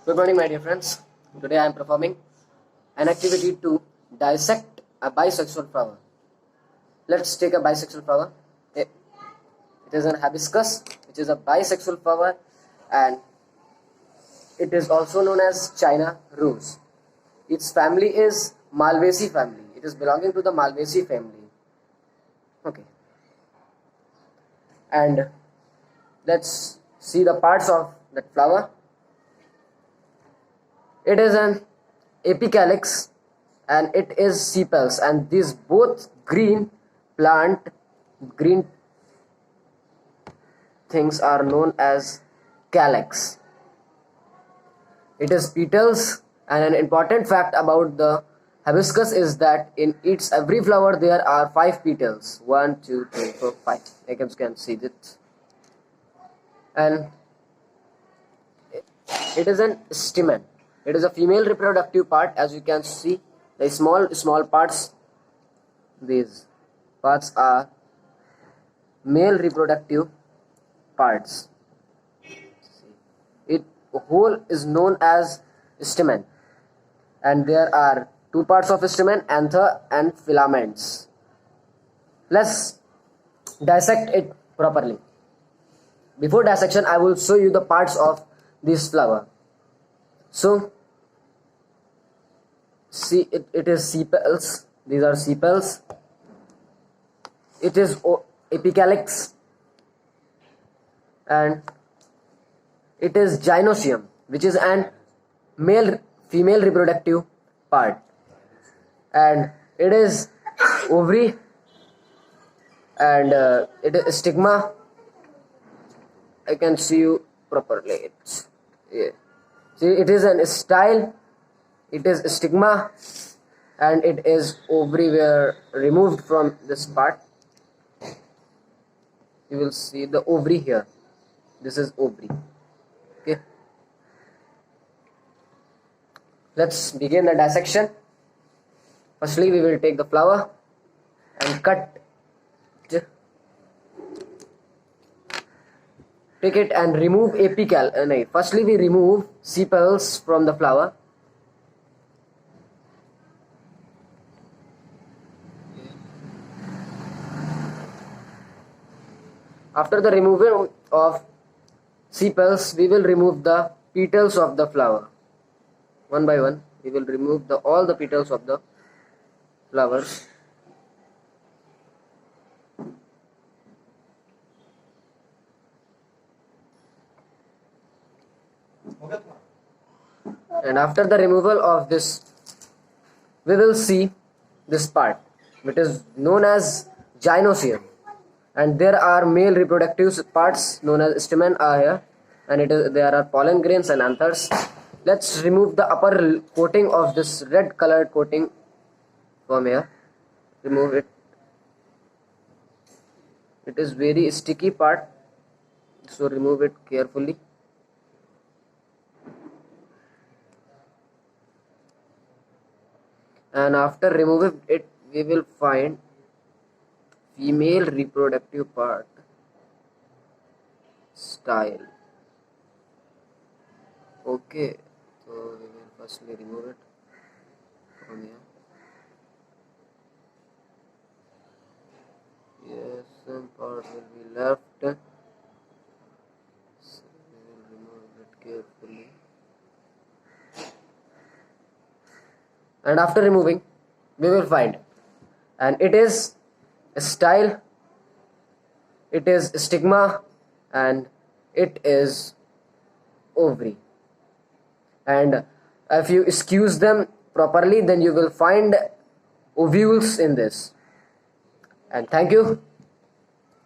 Good morning, my dear friends. Today I am performing an activity to dissect a bisexual flower. Let's take a bisexual flower. It is an hibiscus, which is a bisexual flower, and it is also known as China rose. Its family is Malvaceae family. It is belonging to the Malvaceae family. Okay. And let's see the parts of that flower. It is an apicalyx and it is sepals, and these both green things are known as calyx. It is petals, and an important fact about the hibiscus is that in its every flower there are 5 petals. 1, 2, 3, 4, 5. You can see it. And it is an stamen. It is a female reproductive part, as you can see. The small parts, these parts are male reproductive parts. It whole is known as stamen, and there are 2 parts of stamen, anther and filaments. Let's dissect it properly. Before dissection, I will show you the parts of this flower. So see, it is sepals. These are sepals. It is apicalyx, and it is gynoecium, which is an female reproductive part, and it is ovary, and it is stigma. I can see you properly. See, it is an style. It is stigma, and it is ovary were removed from this part. You will see the ovary here. This is ovary. Okay. Let's begin the dissection. Firstly, we will take the flower and cut it. Take it and remove firstly, we remove sepals from the flower. After the removal of sepals, we will remove the petals of the flower. One by one, we will remove all the petals of the flowers. And after the removal of this, we will see this part, which is known as gynoecium. And there are male reproductive parts known as stamen are here, and there are pollen grains and anthers. Let's remove the upper coating of this red colored coating from here. Remove it. It is very sticky part, so remove it carefully. And after removing it, we will find female reproductive part style. Okay, so we will firstly remove it from here. Yes, some part will be left, so we will remove it carefully. And after removing, we will find, and it is a style, it is stigma, and it is ovary. And if you squeeze them properly, then you will find ovules in this. And thank you.